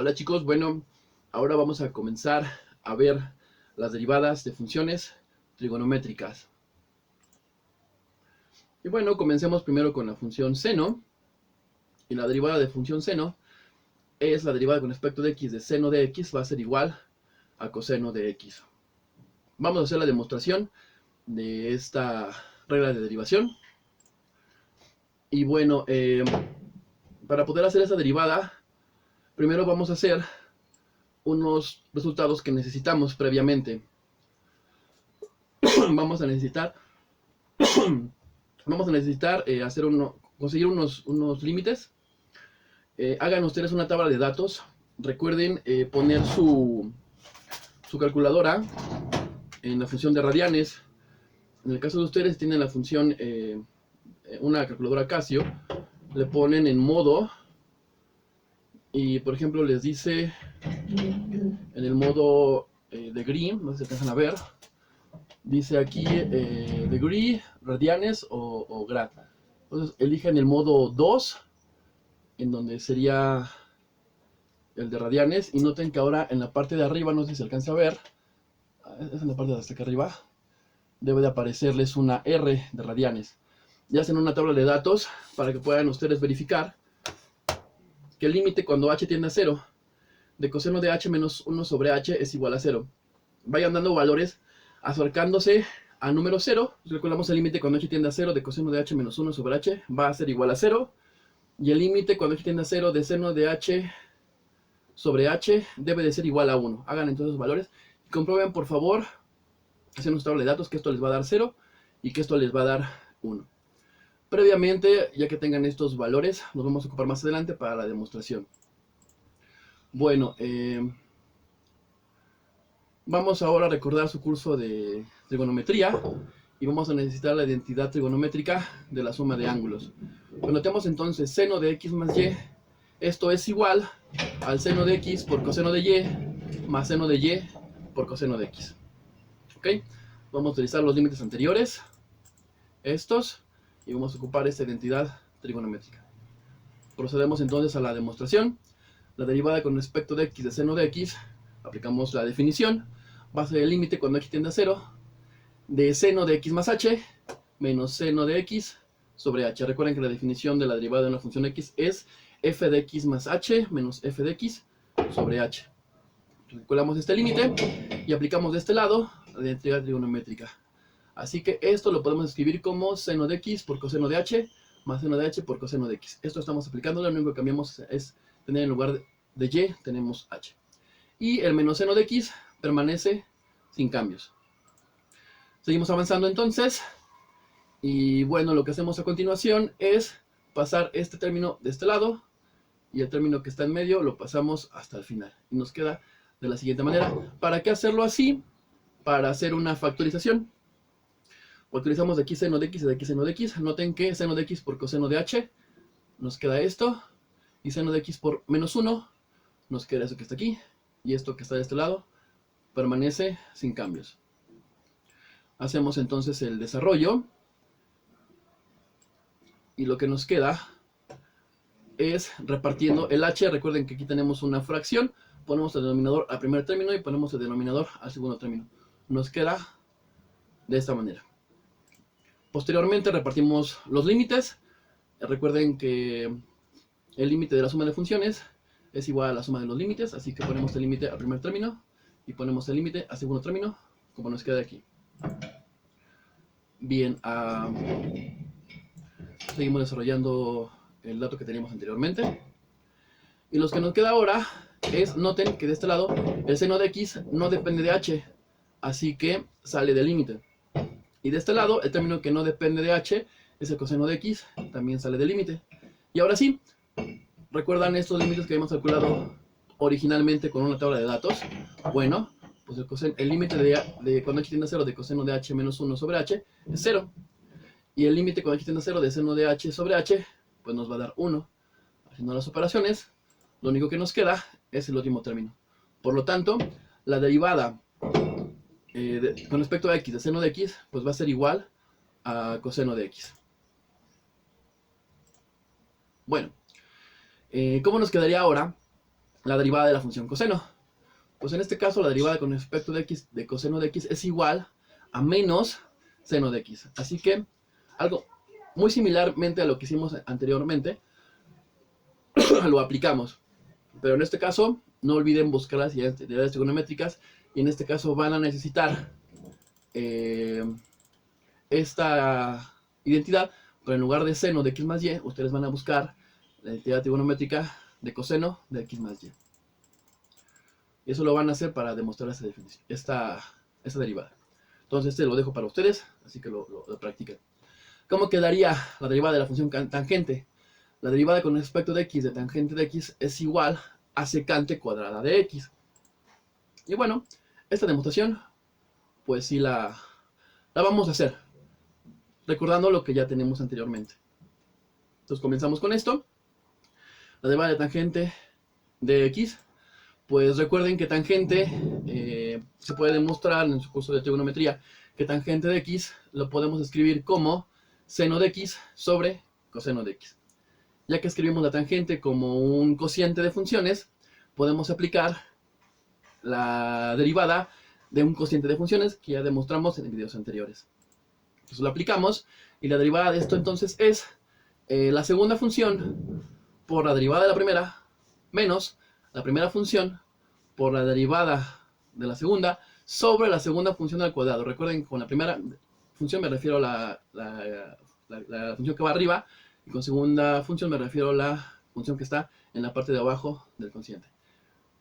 Hola chicos, bueno, ahora vamos a comenzar a ver las derivadas de funciones trigonométricas. Y bueno, comencemos primero con la función seno. Y la derivada de función seno es la derivada con respecto de x de seno de x va a ser igual a coseno de x. Vamos a hacer la demostración de esta regla de derivación. Y bueno, para poder hacer esa derivada, primero vamos a hacer unos resultados que necesitamos previamente. Vamos a necesitar conseguir unos límites. Hagan ustedes una tabla de datos. Recuerden poner su calculadora en la función de radianes. En el caso de ustedes tienen la función, una calculadora Casio, le ponen en modo y por ejemplo les dice en el modo degree, no sé si alcanzan a ver, dice aquí degree, radianes o grad. Entonces eligen el modo 2, en donde sería el de radianes, y noten que ahora en la parte de arriba, no sé si se alcanza a ver, es en la parte de hasta acá arriba, debe de aparecerles una R de radianes. Y hacen una tabla de datos para que puedan ustedes verificar que el límite cuando h tiende a 0 de coseno de h menos 1 sobre h es igual a 0. Vayan dando valores acercándose a número 0. Recordamos el límite cuando h tiende a 0 de coseno de h menos 1 sobre h va a ser igual a 0. Y el límite cuando h tiende a 0 de seno de h sobre h debe de ser igual a 1. Hagan entonces los valores y comprueben por favor, haciendo una tabla de datos, que esto les va a dar 0 y que esto les va a dar 1. Previamente, ya que tengan estos valores, nos vamos a ocupar más adelante para la demostración. Bueno, vamos ahora a recordar su curso de trigonometría y vamos a necesitar la identidad trigonométrica de la suma de ángulos. Anotemos entonces seno de x más y. Esto es igual al seno de x por coseno de y más seno de y por coseno de x. ¿Ok? Vamos a utilizar los límites anteriores, estos, y vamos a ocupar esta identidad trigonométrica. Procedemos entonces a la demostración. La derivada con respecto de x de seno de x, aplicamos la definición, va a ser el límite cuando x tiende a 0 de seno de x más h menos seno de x sobre h. Recuerden que la definición de la derivada de una función x es f de x más h menos f de x sobre h. Calculamos este límite y aplicamos de este lado la identidad trigonométrica. Así que esto lo podemos escribir como seno de x por coseno de h más seno de h por coseno de x. Esto estamos aplicando, lo único que cambiamos es tener en lugar de y, tenemos h. Y el menos seno de x permanece sin cambios. Seguimos avanzando entonces. Y bueno, lo que hacemos a continuación es pasar este término de este lado y el término que está en medio lo pasamos hasta el final. Y nos queda de la siguiente manera. ¿Para qué hacerlo así? Para hacer una factorización. Utilizamos de aquí seno de x y de aquí seno de x. Noten que seno de x por coseno de h nos queda esto. Y seno de x por menos 1 nos queda eso que está aquí. Y esto que está de este lado permanece sin cambios. Hacemos entonces el desarrollo. Y lo que nos queda es repartiendo el h. Recuerden que aquí tenemos una fracción. Ponemos el denominador al primer término y ponemos el denominador al segundo término. Nos queda de esta manera. Posteriormente repartimos los límites. Recuerden que el límite de la suma de funciones es igual a la suma de los límites. Así que ponemos el límite al primer término y ponemos el límite al segundo término, como nos queda aquí. Bien, seguimos desarrollando el dato que teníamos anteriormente. Y lo que nos queda ahora es, noten que de este lado el seno de x no depende de h, así que sale del límite. Y de este lado el término que no depende de h es el coseno de x, también sale del límite. Y ahora sí, ¿recuerdan estos límites que habíamos calculado originalmente con una tabla de datos? Bueno, pues el límite de cuando h tiende a 0 de coseno de h menos 1 sobre h es 0. Y el límite cuando h tiende a 0 de seno de h sobre h, pues nos va a dar 1. Haciendo las operaciones, lo único que nos queda es el último término. Por lo tanto, la derivada con respecto a x de seno de x, pues va a ser igual a coseno de x. Bueno, ¿cómo nos quedaría ahora la derivada de la función coseno. Pues en este caso la derivada con respecto de x de coseno de x es igual a menos seno de x. Así que algo muy similarmente a lo que hicimos anteriormente, lo aplicamos. Pero en este caso, no olviden buscar las identidades trigonométricas, y en este caso van a necesitar esta identidad, pero en lugar de seno de x más y, ustedes van a buscar la identidad trigonométrica de coseno de x más y. Y eso lo van a hacer para demostrar esta derivada. Entonces este lo dejo para ustedes, así que lo practiquen. ¿Cómo quedaría la derivada de la función tangente? La derivada con respecto de x de tangente de x es igual a secante cuadrada de x. Y bueno, esta demostración, pues sí la vamos a hacer, recordando lo que ya tenemos anteriormente. Entonces comenzamos con esto. La derivada de tangente de x, pues recuerden que tangente, se puede demostrar en su curso de trigonometría, que tangente de x lo podemos escribir como seno de x sobre coseno de x. Ya que escribimos la tangente como un cociente de funciones, podemos aplicar la derivada de un cociente de funciones que ya demostramos en videos anteriores. Entonces lo aplicamos, y la derivada de esto entonces es la segunda función por la derivada de la primera menos la primera función por la derivada de la segunda sobre la segunda función al cuadrado. Recuerden que con la primera función me refiero a la función que va arriba, y con segunda función me refiero a la función que está en la parte de abajo del cociente.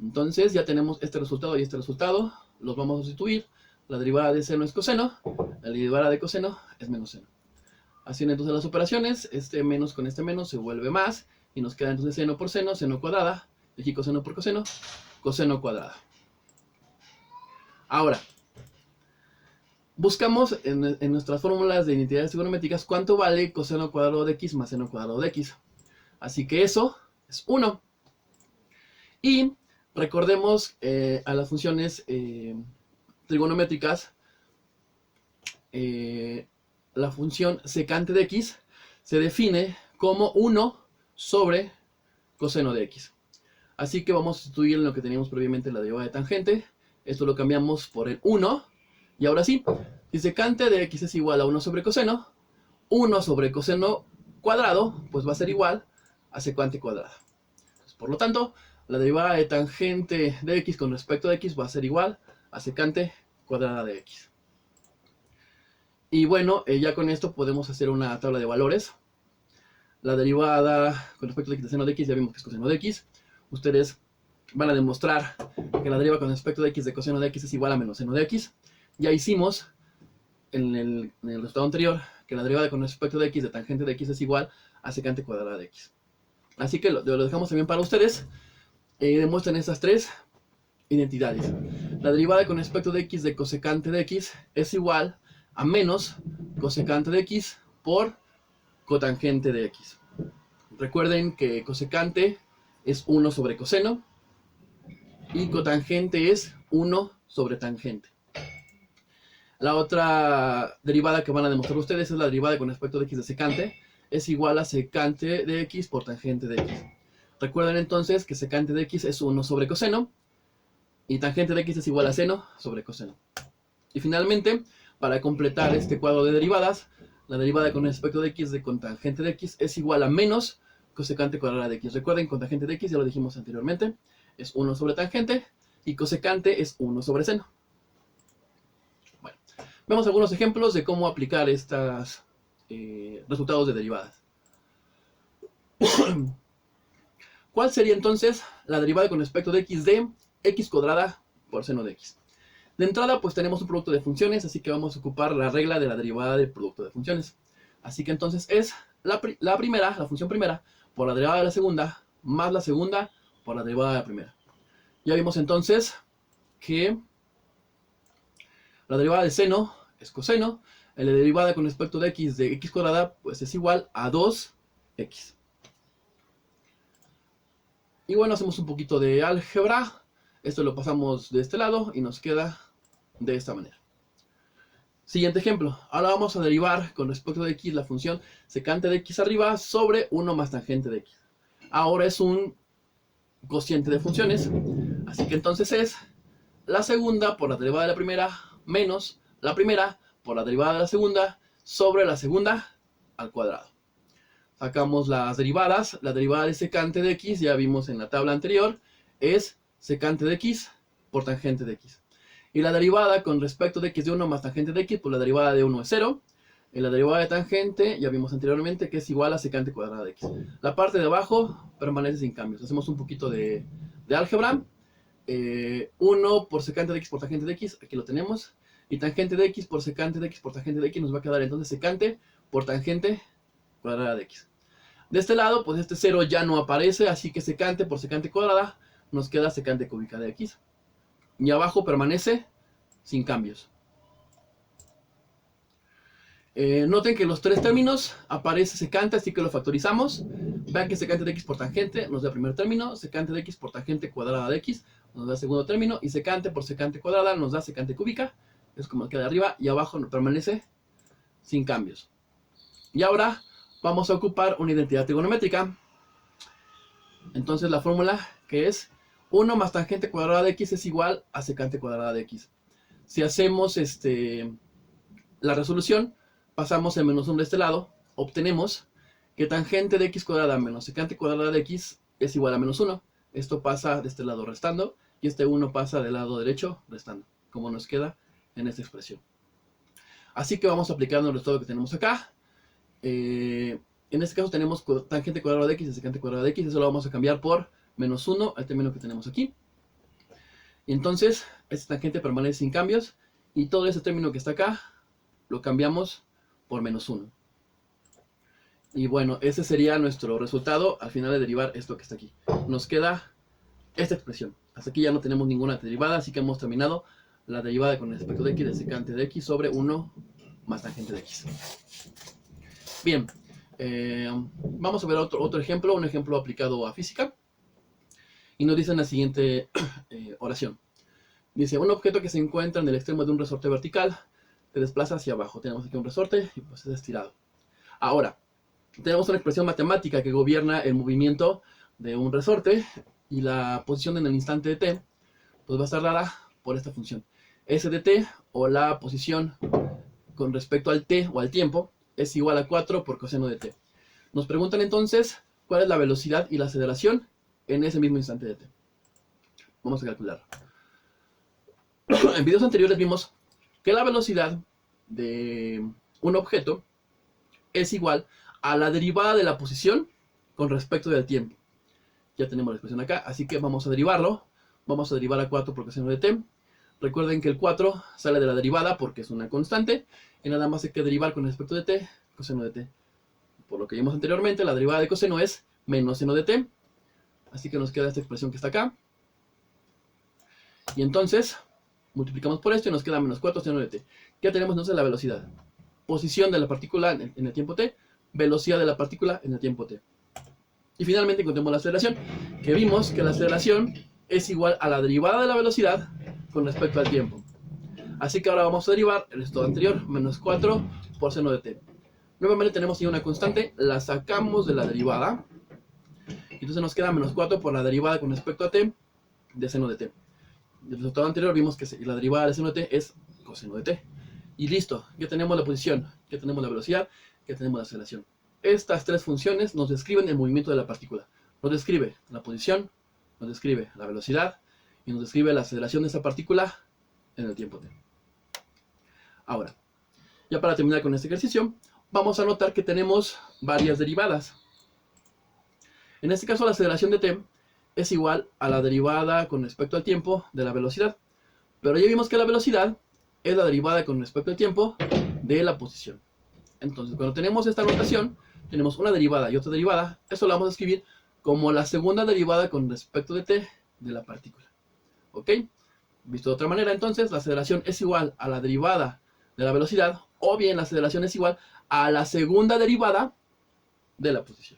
Entonces ya tenemos este resultado y este resultado. Los vamos a sustituir. La derivada de seno es coseno, la derivada de coseno es menos seno. Haciendo entonces las operaciones, este menos con este menos se vuelve más, y nos queda entonces seno por seno cuadrada, y aquí coseno por coseno, coseno cuadrada. Ahora, buscamos en nuestras fórmulas de identidades trigonométricas cuánto vale coseno cuadrado de x más seno cuadrado de x. Así que eso es 1. Y recordemos a las funciones trigonométricas, la función secante de x se define como 1 sobre coseno de x. Así que vamos a sustituir en lo que teníamos previamente la derivada de tangente. Esto lo cambiamos por el 1. Y ahora sí, si secante de x es igual a 1 sobre coseno, 1 sobre coseno cuadrado, pues va a ser igual a secante cuadrada. Entonces, por lo tanto, la derivada de tangente de x con respecto de x va a ser igual a secante cuadrada de x. Y bueno, ya con esto podemos hacer una tabla de valores. La derivada con respecto de x de seno de x ya vimos que es coseno de x. Ustedes van a demostrar que la derivada con respecto de x de coseno de x es igual a menos seno de x. Ya hicimos en el resultado anterior que la derivada con respecto de x de tangente de x es igual a secante cuadrada de x. Así que lo dejamos también para ustedes. Demuestren estas tres identidades. La derivada con respecto de x de cosecante de x es igual a menos cosecante de x por cotangente de x. Recuerden que cosecante es 1 sobre coseno y cotangente es 1 sobre tangente. La otra derivada que van a demostrar ustedes es la derivada con respecto de x de secante. Es igual a secante de x por tangente de x. Recuerden entonces que secante de x es 1 sobre coseno y tangente de x es igual a seno sobre coseno. Y finalmente, para completar este cuadro de derivadas, la derivada con respecto de x de cotangente de x es igual a menos cosecante cuadrada de x. Recuerden, cotangente de x, ya lo dijimos anteriormente, es 1 sobre tangente, y cosecante es 1 sobre seno. Bueno, vemos algunos ejemplos de cómo aplicar estos resultados de derivadas. ¿Cuál sería entonces la derivada con respecto de x de x cuadrada por seno de x? De entrada, pues tenemos un producto de funciones, así que vamos a ocupar la regla de la derivada del producto de funciones. Así que entonces es la función primera, por la derivada de la segunda, más la segunda por la derivada de la primera. Ya vimos entonces que la derivada de seno es coseno, la derivada con respecto de x cuadrada, pues es igual a 2x. Y bueno, hacemos un poquito de álgebra. Esto lo pasamos de este lado y nos queda de esta manera. Siguiente ejemplo. Ahora vamos a derivar con respecto de x la función secante de x arriba sobre 1 más tangente de x. Ahora es un cociente de funciones. Así que entonces es la segunda por la derivada de la primera menos la primera por la derivada de la segunda sobre la segunda al cuadrado. Sacamos las derivadas. La derivada de secante de x, ya vimos en la tabla anterior, es secante de x por tangente de x. Y la derivada con respecto de x de 1 más tangente de x, pues la derivada de 1 es 0. Y la derivada de tangente, ya vimos anteriormente, que es igual a secante cuadrada de x. La parte de abajo permanece sin cambios. Hacemos un poquito de álgebra. 1 por secante de x por tangente de x, aquí lo tenemos. Y tangente de x por secante de x por tangente de x nos va a quedar entonces secante por tangente cuadrada de x. De este lado, pues este 0 ya no aparece, así que secante por secante cuadrada nos queda secante cúbica de x. Y abajo permanece sin cambios. Noten que los tres términos aparece secante, así que lo factorizamos. Vean que secante de x por tangente nos da el primer término, secante de x por tangente cuadrada de x nos da el segundo término, y secante por secante cuadrada nos da secante cúbica. Es como queda arriba, y abajo permanece sin cambios. Y ahora vamos a ocupar una identidad trigonométrica. Entonces la fórmula, que es 1 más tangente cuadrada de x es igual a secante cuadrada de x. Si hacemos la resolución, pasamos el menos 1 de este lado, obtenemos que tangente de x cuadrada menos secante cuadrada de x es igual a menos 1. Esto pasa de este lado restando, y este 1 pasa del lado derecho restando, como nos queda en esta expresión. Así que vamos a aplicar el resultado que tenemos acá. En este caso tenemos tangente cuadrada de x y secante cuadrada de x, eso lo vamos a cambiar por menos 1, el término que tenemos aquí. Y entonces, este tangente permanece sin cambios, y todo ese término que está acá, lo cambiamos por menos 1. Y bueno, ese sería nuestro resultado al final de derivar esto que está aquí. Nos queda esta expresión. Hasta aquí ya no tenemos ninguna derivada, así que hemos terminado la derivada con respecto de x de secante de x sobre 1 más tangente de x. Bien, vamos a ver otro ejemplo, un ejemplo aplicado a física. Y nos dice en la siguiente oración. Dice, un objeto que se encuentra en el extremo de un resorte vertical se desplaza hacia abajo. Tenemos aquí un resorte y pues es estirado. Ahora, tenemos una expresión matemática que gobierna el movimiento de un resorte, y la posición en el instante de t pues va a estar dada por esta función. S de t, o la posición con respecto al t o al tiempo, es igual a 4 por coseno de t. Nos preguntan entonces cuál es la velocidad y la aceleración en ese mismo instante de t. Vamos a calcularlo. En videos anteriores vimos que la velocidad de un objeto es igual a la derivada de la posición con respecto del tiempo. Ya tenemos la expresión acá, así que vamos a derivarlo. Vamos a derivar a 4 por coseno de t. Recuerden que el 4 sale de la derivada porque es una constante, y nada más hay que derivar con respecto de t, coseno de t. Por lo que vimos anteriormente, la derivada de coseno es menos seno de t. Así que nos queda esta expresión que está acá. Y entonces, multiplicamos por esto y nos queda menos 4 seno de t. Ya tenemos entonces la velocidad. Posición de la partícula en el tiempo t, velocidad de la partícula en el tiempo t. Y finalmente encontramos la aceleración, que vimos que la aceleración es igual a la derivada de la velocidad con respecto al tiempo. Así que ahora vamos a derivar el resultado anterior, menos 4 por seno de t. Nuevamente tenemos aquí una constante, la sacamos de la derivada, y entonces nos queda menos 4 por la derivada con respecto a t de seno de t. Del resultado anterior vimos que la derivada de seno de t es coseno de t. Y listo, ya tenemos la posición, ya tenemos la velocidad, ya tenemos la aceleración. Estas tres funciones nos describen el movimiento de la partícula. Nos describe la posición, nos describe la velocidad y nos describe la aceleración de esa partícula en el tiempo t. Ahora, ya para terminar con este ejercicio, vamos a notar que tenemos varias derivadas. En este caso, la aceleración de t es igual a la derivada con respecto al tiempo de la velocidad. Pero ya vimos que la velocidad es la derivada con respecto al tiempo de la posición. Entonces, cuando tenemos esta notación, tenemos una derivada y otra derivada. Eso lo vamos a escribir como la segunda derivada con respecto de t de la partícula. ¿Ok? Visto de otra manera, entonces, la aceleración es igual a la derivada de la velocidad, o bien la aceleración es igual a la segunda derivada de la posición.